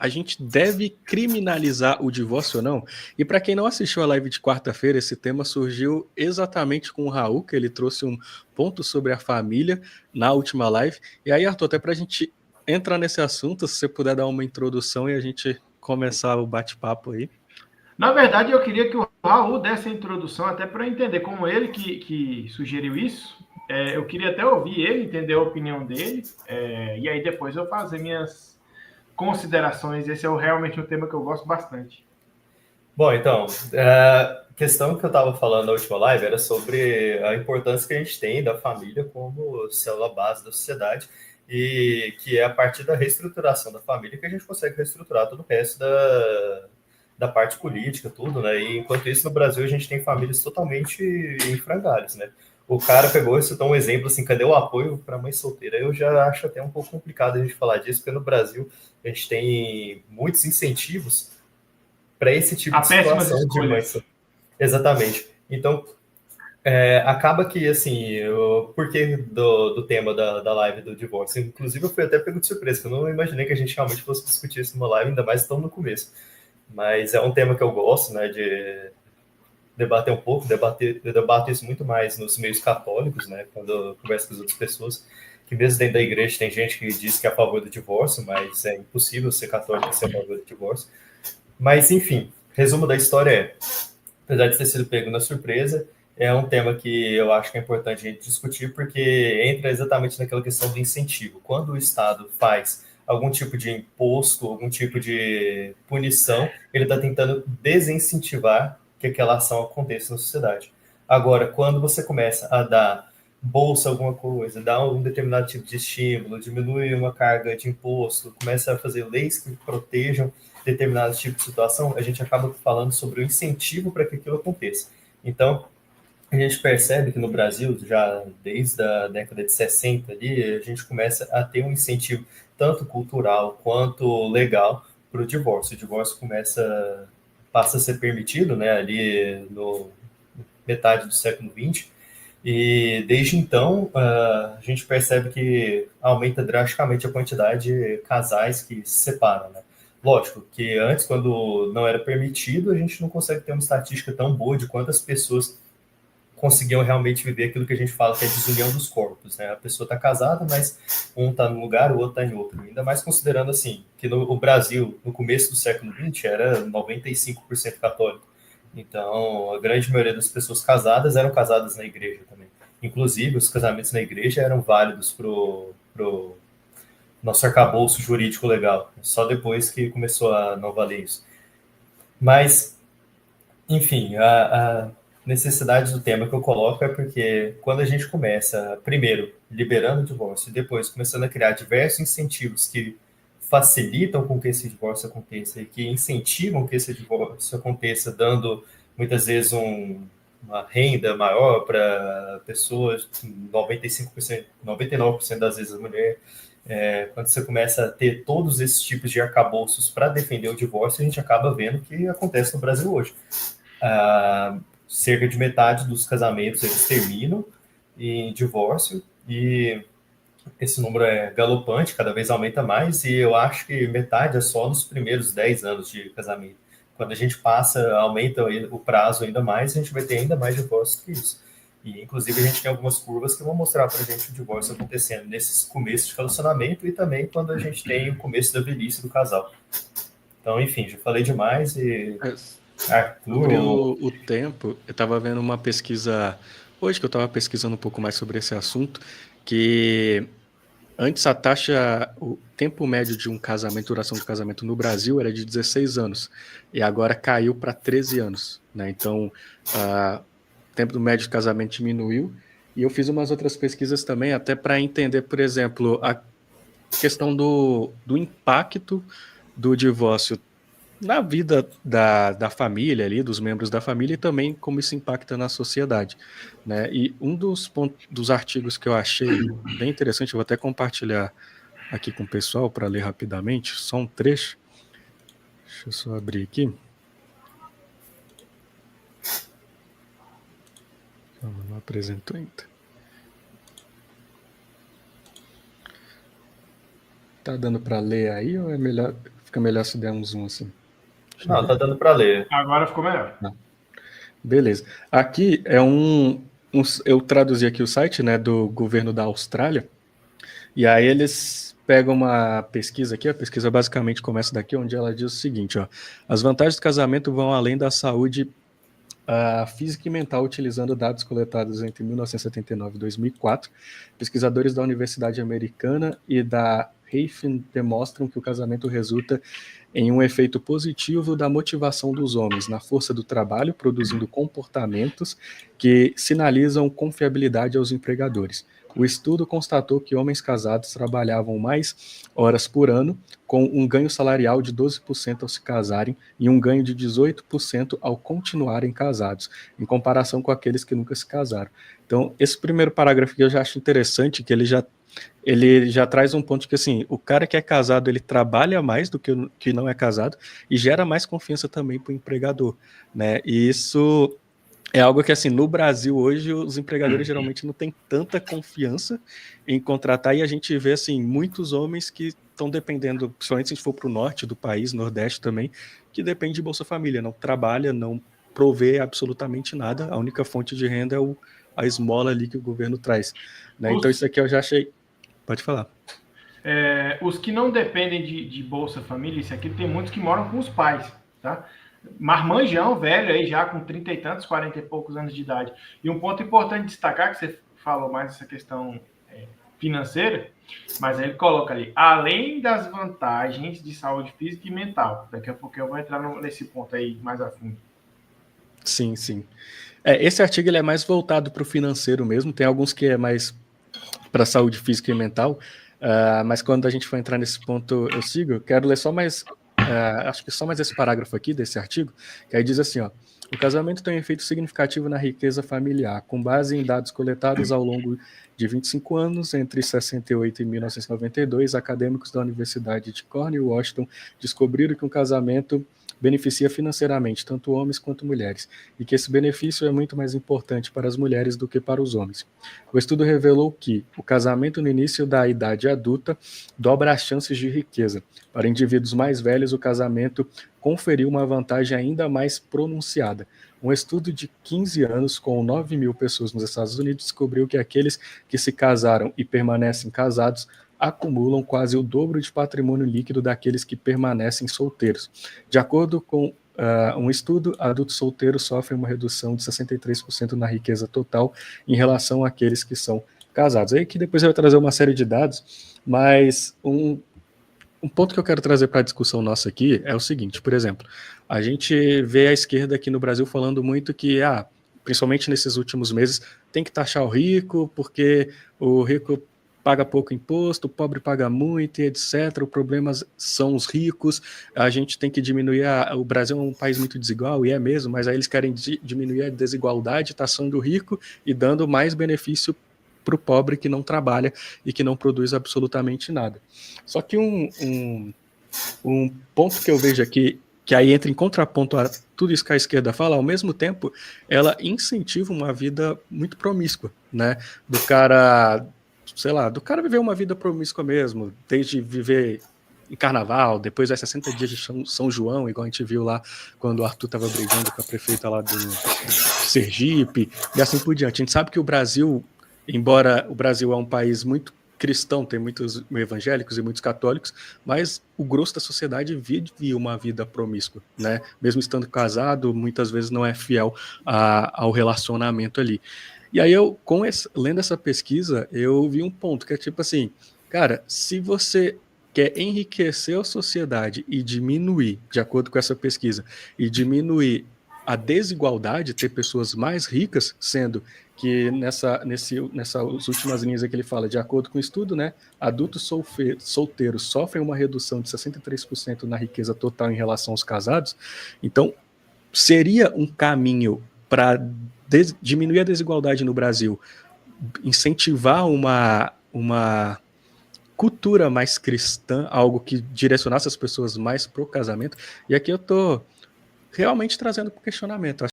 a gente deve criminalizar o divórcio ou não? E para quem não assistiu a live de quarta-feira, esse tema surgiu exatamente com o Raul, que ele trouxe um ponto sobre a família na última live. E aí, Arthur, até para a gente entrar nesse assunto, se você puder dar uma introdução e a gente começar o bate-papo aí. Na verdade, eu queria que o Raul desse a introdução, até para eu entender como ele que sugeriu isso. Eu queria até ouvir ele, entender a opinião dele, e aí depois eu fazer minhas considerações. Esse é realmente um tema que eu gosto bastante. Bom, então, a questão que eu estava falando na última live era sobre a importância que a gente tem da família como célula base da sociedade e que é a partir da reestruturação da família que a gente consegue reestruturar todo o resto da parte política, tudo, né? E enquanto isso, no Brasil, a gente tem famílias totalmente em frangalhos, né? O cara pegou e citou um exemplo assim, cadê o apoio para mãe solteira? Eu já acho até um pouco complicado a gente falar disso, porque no Brasil a gente tem muitos incentivos para esse tipo Há de péssimas situação de mãe. escolhas. Exatamente. Então, acaba que, assim, o porquê do tema da live do divórcio. Inclusive, eu fui até pego de surpresa, que eu não imaginei que a gente realmente fosse discutir isso numa live, ainda mais tão no começo. Mas é um tema que eu gosto, né, de debater um pouco, eu debato isso muito mais nos meios católicos, né, quando eu converso com as outras pessoas, que mesmo dentro da igreja tem gente que diz que é a favor do divórcio, mas é impossível ser católico e ser a favor do divórcio. Mas, enfim, resumo da história apesar de ter sido pego na surpresa, é um tema que eu acho que é importante a gente discutir, porque entra exatamente naquela questão do incentivo. Quando o Estado faz algum tipo de imposto, algum tipo de punição, ele está tentando desincentivar que aquela ação aconteça na sociedade. Agora, quando você começa a dar bolsa alguma coisa, dar um determinado tipo de estímulo, diminui uma carga de imposto, começa a fazer leis que protejam determinado tipo de situação, a gente acaba falando sobre o incentivo para que aquilo aconteça. Então, a gente percebe que no Brasil, já desde a década de 60 ali, a gente começa a ter um incentivo tanto cultural quanto legal para o divórcio. O divórcio passa a ser permitido, né, ali no metade do século XX, e desde então a gente percebe que aumenta drasticamente a quantidade de casais que se separam, né? Lógico que antes, quando não era permitido, a gente não consegue ter uma estatística tão boa de quantas pessoas conseguiam realmente viver aquilo que a gente fala que é desunião dos corpos, né? A pessoa está casada, mas um está num lugar, o outro está em outro. Ainda mais considerando assim que no Brasil, no começo do século XX, era 95% católico. Então, a grande maioria das pessoas casadas eram casadas na igreja também. Inclusive, os casamentos na igreja eram válidos pro nosso arcabouço jurídico legal. Só depois que começou a não valer isso. Mas enfim, a necessidade do tema que eu coloco é porque quando a gente começa, primeiro, liberando o divórcio e depois começando a criar diversos incentivos que facilitam com que esse divórcio aconteça e que incentivam que esse divórcio aconteça, dando muitas vezes uma renda maior para pessoas, 95%, 99% das vezes a mulher, quando você começa a ter todos esses tipos de arcabouços para defender o divórcio, a gente acaba vendo o que acontece no Brasil hoje. Cerca de metade dos casamentos eles terminam em divórcio e esse número é galopante, cada vez aumenta mais e eu acho que metade é só nos primeiros 10 anos de casamento. Quando a gente passa, aumenta o prazo ainda mais, a gente vai ter ainda mais divórcios que isso. E, inclusive, a gente tem algumas curvas que vão mostrar para a gente o divórcio acontecendo nesses começos de relacionamento e também quando a gente tem o começo da velhice do casal. Então, enfim, já falei demais e Sobre Arthur. o tempo, eu estava vendo uma pesquisa, hoje que eu estava pesquisando um pouco mais sobre esse assunto, que antes a taxa, o tempo médio de um casamento, duração do casamento no Brasil era de 16 anos, e agora caiu para 13 anos, né? Então, o tempo médio de casamento diminuiu, e eu fiz umas outras pesquisas também, até para entender, por exemplo, a questão do impacto do divórcio na vida da família ali, dos membros da família e também como isso impacta na sociedade, né? E um dos pontos, dos artigos que eu achei bem interessante, eu vou até compartilhar aqui com o pessoal para ler rapidamente, só um trecho. Deixa eu só abrir aqui. Não apresentou ainda. Tá dando para ler aí ou é melhor Fica melhor se der um zoom assim. Não, tá dando para ler. Agora ficou melhor. Beleza. Aqui é eu traduzi aqui o site, né, do governo da Austrália, e aí eles pegam uma pesquisa aqui, a pesquisa basicamente começa daqui, onde ela diz o seguinte, ó, as vantagens do casamento vão além da saúde física e mental, utilizando dados coletados entre 1979 e 2004. Pesquisadores da Universidade Americana e da Reifen demonstram que o casamento resulta em um efeito positivo da motivação dos homens na força do trabalho, produzindo comportamentos que sinalizam confiabilidade aos empregadores. O estudo constatou que homens casados trabalhavam mais horas por ano, com um ganho salarial de 12% ao se casarem e um ganho de 18% ao continuarem casados, em comparação com aqueles que nunca se casaram. Então, esse primeiro parágrafo aqui eu já acho interessante, que ele já traz um ponto que, assim, o cara que é casado, ele trabalha mais do que o que não é casado e gera mais confiança também para o empregador, né? E isso é algo que, assim, no Brasil hoje, os empregadores geralmente não têm tanta confiança em contratar, e a gente vê, assim, muitos homens que estão dependendo, principalmente se a gente for para o norte do país, nordeste também, que depende de Bolsa Família, não trabalha, não provê absolutamente nada, a única fonte de renda é a esmola ali que o governo traz, né? Então isso aqui eu já achei... Pode falar. Os que não dependem de Bolsa Família, isso aqui tem muitos que moram com os pais, tá? Marmanjão, velho, aí já com 30 e tantos, 40 e poucos anos de idade. E um ponto importante de destacar, que você falou mais dessa questão financeira, mas ele coloca ali, além das vantagens de saúde física e mental. Daqui a pouco eu vou entrar nesse ponto aí mais a fundo. Sim, sim. Esse artigo ele é mais voltado para o financeiro mesmo, tem alguns que é mais para saúde física e mental, mas quando a gente for entrar nesse ponto, eu sigo. Quero ler só mais, acho que só mais esse parágrafo aqui desse artigo, que aí diz assim, ó, o casamento tem um efeito significativo na riqueza familiar, com base em dados coletados ao longo de 25 anos, entre 68 e 1992, acadêmicos da Universidade de Cornell e Washington descobriram que um casamento beneficia financeiramente tanto homens quanto mulheres, e que esse benefício é muito mais importante para as mulheres do que para os homens. O estudo revelou que o casamento no início da idade adulta dobra as chances de riqueza. Para indivíduos mais velhos, o casamento conferiu uma vantagem ainda mais pronunciada. Um estudo de 15 anos com 9 mil pessoas nos Estados Unidos descobriu que aqueles que se casaram e permanecem casados acumulam quase o dobro de patrimônio líquido daqueles que permanecem solteiros. De acordo com um estudo, adultos solteiros sofrem uma redução de 63% na riqueza total em relação àqueles que são casados. Aí que depois eu vou trazer uma série de dados, mas um ponto que eu quero trazer para a discussão nossa aqui é o seguinte, por exemplo, a gente vê a esquerda aqui no Brasil falando muito que, principalmente nesses últimos meses, tem que taxar o rico, porque o rico paga pouco imposto, o pobre paga muito, e etc. O problema são os ricos, a gente tem que diminuir, o Brasil é um país muito desigual, e é mesmo, mas aí eles querem diminuir a desigualdade, taxando o rico e dando mais benefício para o pobre que não trabalha e que não produz absolutamente nada. Só que um ponto que eu vejo aqui, que aí entra em contraponto a tudo isso que a esquerda fala, ao mesmo tempo, ela incentiva uma vida muito promíscua, né? Do cara viver uma vida promíscua mesmo, desde viver em carnaval, depois 60 dias de São João, igual a gente viu lá quando o Arthur estava brigando com a prefeita lá do Sergipe, e assim por diante. A gente sabe que o Brasil, embora o Brasil é um país muito cristão, tem muitos evangélicos e muitos católicos, mas o grosso da sociedade vive uma vida promíscua, né? Mesmo estando casado, muitas vezes não é fiel ao relacionamento ali. E aí lendo essa pesquisa, eu vi um ponto que é tipo assim, cara, se você quer enriquecer a sociedade e diminuir, de acordo com essa pesquisa, e diminuir a desigualdade, ter pessoas mais ricas, sendo que nessas últimas linhas que ele fala, de acordo com o estudo, né, adultos solteiros sofrem uma redução de 63% na riqueza total em relação aos casados. Então, seria um caminho para diminuir a desigualdade no Brasil, incentivar uma cultura mais cristã, algo que direcionasse as pessoas mais para o casamento. E aqui eu estou realmente trazendo para o questionamento.